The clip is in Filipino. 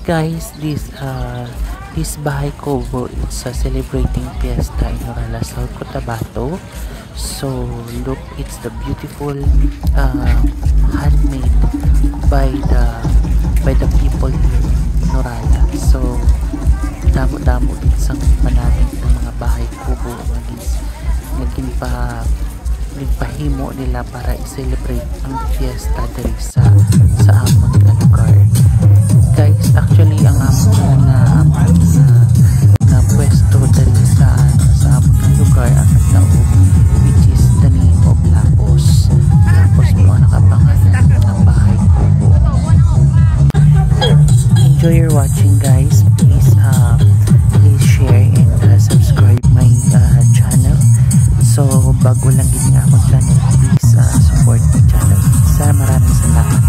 Guys, this Bahay Kubo, it's celebrating Fiesta in Norala, South Cotabato. So look, it's the beautiful handmade by the people here in Norala. So damo-damo isang manamit ng mga bahay kubo nagpahimo nila para i-celebrate ang fiesta diri sa amon nga lugar. Guys, actually ang amon na pwesto diri sa amon nga lugar ang nagtaog, which is the name of Lapos mo ang nakapangalan ng bahay kubo. Enjoy your watching, guys. Please share and subscribe my channel. So bago lang din nga akong channel, please support my channel. Maraming salamat.